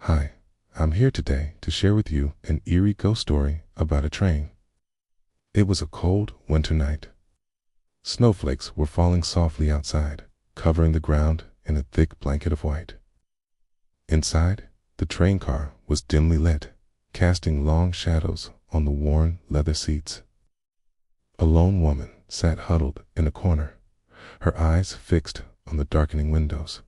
Hi, I'm here today to share with you an eerie ghost story about a train. It was a cold winter night. Snowflakes were falling softly outside, covering the ground in a thick blanket of white. Inside, the train car was dimly lit, casting long shadows on the worn leather seats. A lone woman sat huddled in a corner, her eyes fixed on the darkening windows.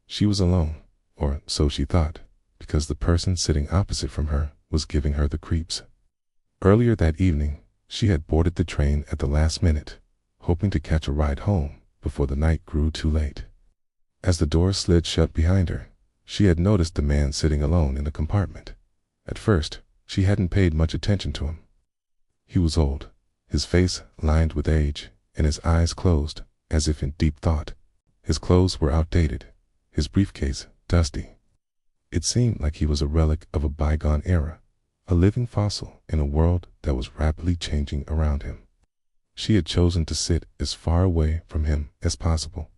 She was alone, or so she thought, because the person sitting opposite from her was giving her the creeps. Earlier that evening, she had boarded the train at the last minute, hoping to catch a ride home before the night grew too late. As the door slid shut behind her, she had noticed the man sitting alone in the compartment. At first, she hadn't paid much attention to him. He was old, his face lined with age, and his eyes closed, as if in deep thought. His clothes were outdated, his briefcase dusty. It seemed like he was a relic of a bygone era, a living fossil in a world that was rapidly changing around him. She had chosen to sit as far away from him as possible,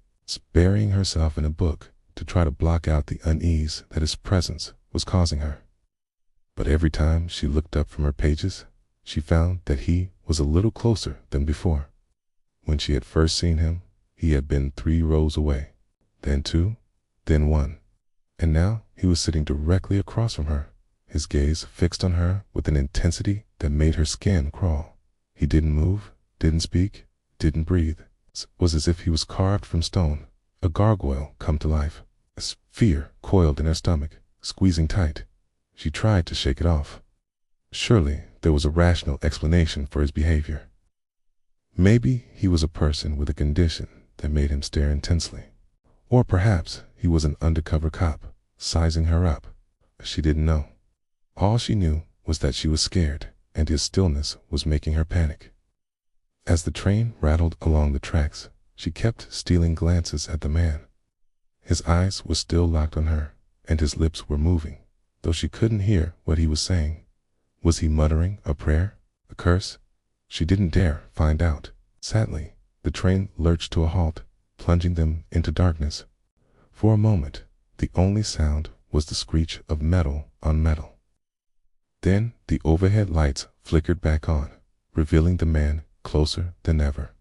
burying herself in a book to try to block out the unease that his presence was causing her. But every time she looked up from her pages, she found that he was a little closer than before. When she had first seen him, he had been 3 rows away, then 2, then 1. And now he was sitting directly across from her, his gaze fixed on her with an intensity that made her skin crawl. He didn't move, didn't speak, didn't breathe. It was as if he was carved from stone, a gargoyle come to life. Fear coiled in her stomach, squeezing tight. She tried to shake it off. Surely there was a rational explanation for his behavior. Maybe he was a person with a condition that made him stare intensely. Or perhaps he was an undercover cop, sizing her up. She didn't know. All she knew was that she was scared, and his stillness was making her panic. As the train rattled along the tracks, she kept stealing glances at the man. His eyes were still locked on her, and his lips were moving, though she couldn't hear what he was saying. Was he muttering a prayer, a curse? She didn't dare find out. Sadly, the train lurched to a halt, plunging them into darkness. For a moment, the only sound was the screech of metal on metal. Then the overhead lights flickered back on, revealing the man closer than ever.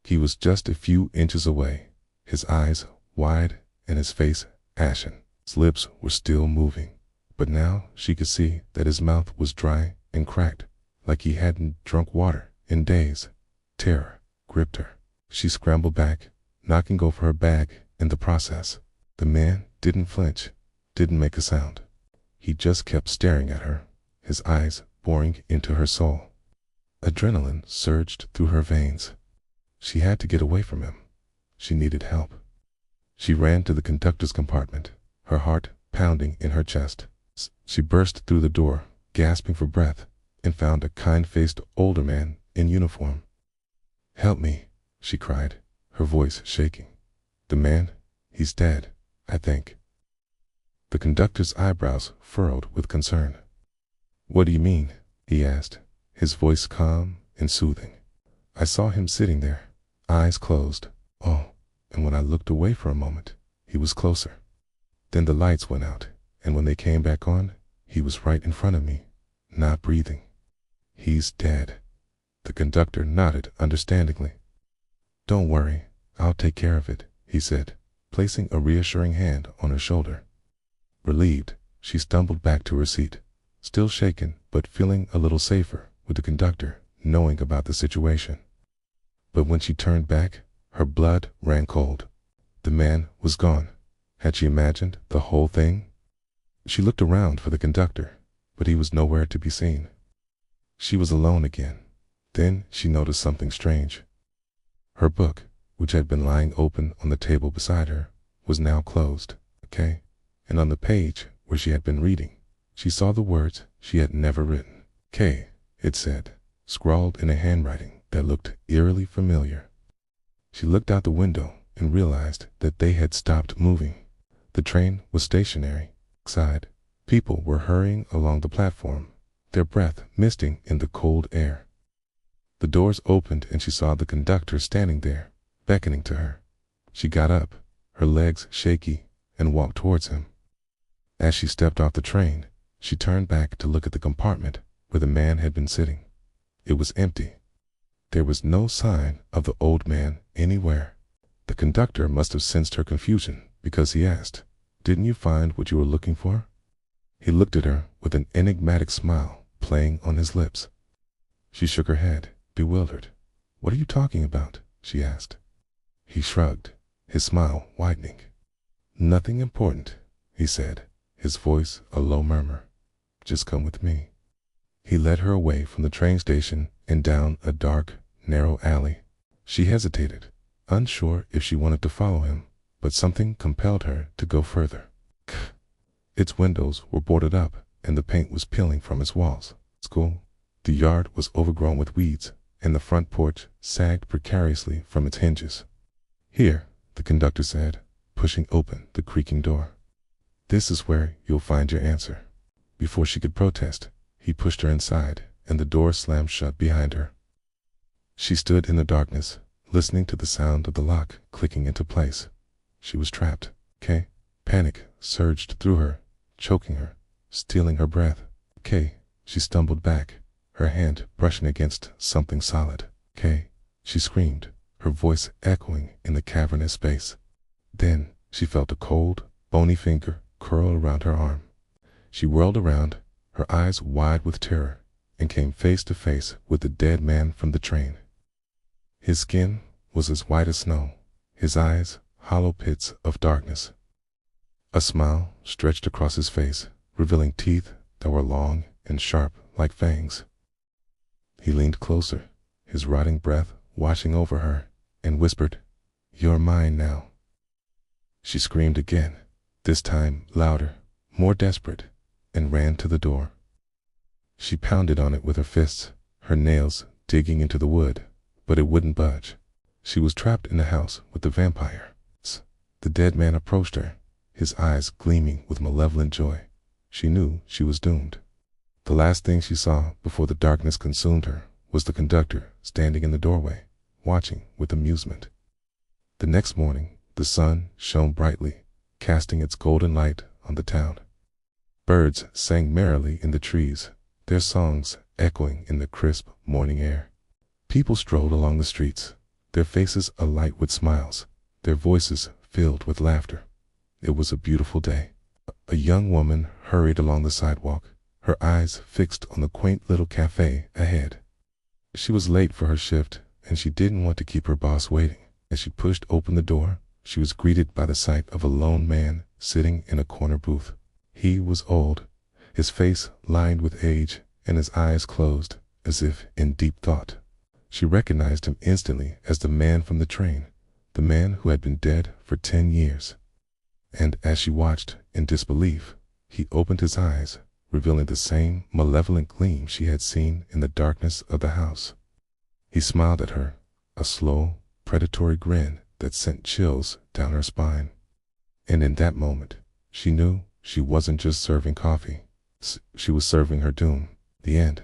He was just a few inches away, his eyes wide and his face ashen. His lips were still moving, but now she could see that his mouth was dry and cracked, like he hadn't drunk water in days. Terror gripped her. She scrambled back, knocking over her bag in the process. The man didn't flinch, didn't make a sound. He just kept staring at her, his eyes boring into her soul. Adrenaline surged through her veins. She had to get away from him. She needed help. She ran to the conductor's compartment, her heart pounding in her chest. She burst through the door, gasping for breath, and found a kind-faced older man in uniform. "Help me," she cried, her voice shaking. "The man, he's dead, I think." The conductor's eyebrows furrowed with concern. "What do you mean?" he asked, his voice calm and soothing. "I saw him sitting there, eyes closed. Oh, and when I looked away for a moment, he was closer. Then the lights went out, and when they came back on, he was right in front of me, not breathing. He's dead." The conductor nodded understandingly. "Don't worry, I'll take care of it," he said, placing a reassuring hand on her shoulder. Relieved, she stumbled back to her seat, still shaken but feeling a little safer with the conductor knowing about the situation. But when she turned back, her blood ran cold. The man was gone. Had she imagined the whole thing? She looked around for the conductor, but he was nowhere to be seen. She was alone again. Then she noticed something strange. Her book, which had been lying open on the table beside her, was now closed. And on the page where she had been reading, she saw the words she had never written. "K," it said, scrawled in a handwriting that looked eerily familiar. She looked out the window and realized that they had stopped moving. The train was stationary. Outside, people were hurrying along the platform, their breath misting in the cold air. The doors opened and she saw the conductor standing there, beckoning to her. She got up, her legs shaky, and walked towards him. As she stepped off the train, she turned back to look at the compartment where the man had been sitting. It was empty. There was no sign of the old man anywhere. The conductor must have sensed her confusion because he asked, "Didn't you find what you were looking for?" He looked at her with an enigmatic smile playing on his lips. She shook her head, bewildered. "What are you talking about?" she asked. He shrugged, his smile widening. "Nothing important," he said, his voice a low murmur. "Just come with me." He led her away from the train station and down a dark, narrow alley. She hesitated, unsure if she wanted to follow him, but something compelled her to go further. Its windows were boarded up and the paint was peeling from its walls. School. The yard was overgrown with weeds and the front porch sagged precariously from its hinges. "Here," the conductor said, pushing open the creaking door. "This is where you'll find your answer." Before she could protest, he pushed her inside and the door slammed shut behind her. She stood in the darkness, listening to the sound of the lock clicking into place. She was trapped. Panic surged through her, choking her, stealing her breath. She stumbled back, her hand brushing against something solid. She screamed, her voice echoing in the cavernous space. Then she felt a cold, bony finger curl around her arm. She whirled around, her eyes wide with terror, and came face to face with the dead man from the train. His skin was as white as snow, his eyes hollow pits of darkness. A smile stretched across his face, revealing teeth that were long and sharp like fangs. He leaned closer, his rotting breath washing over her, and whispered, "You're mine now." She screamed again, this time louder, more desperate, and ran to the door. She pounded on it with her fists, her nails digging into the wood, but it wouldn't budge. She was trapped in the house with the vampire. The dead man approached her, his eyes gleaming with malevolent joy. She knew she was doomed. The last thing she saw before the darkness consumed her was the conductor standing in the doorway, watching with amusement. The next morning, the sun shone brightly, casting its golden light on the town. Birds sang merrily in the trees, their songs echoing in the crisp morning air. People strolled along the streets, their faces alight with smiles, their voices filled with laughter. It was a beautiful day. A young woman hurried along the sidewalk, her eyes fixed on the quaint little cafe ahead. She was late for her shift, and she didn't want to keep her boss waiting. As she pushed open the door, she was greeted by the sight of a lone man sitting in a corner booth. He was old, his face lined with age and his eyes closed, as if in deep thought. She recognized him instantly as the man from the train, the man who had been dead for 10 years. And as she watched in disbelief, he opened his eyes, revealing the same malevolent gleam she had seen in the darkness of the house. He smiled at her, a slow, predatory grin that sent chills down her spine. And in that moment, she knew she wasn't just serving coffee. She was serving her doom, the end.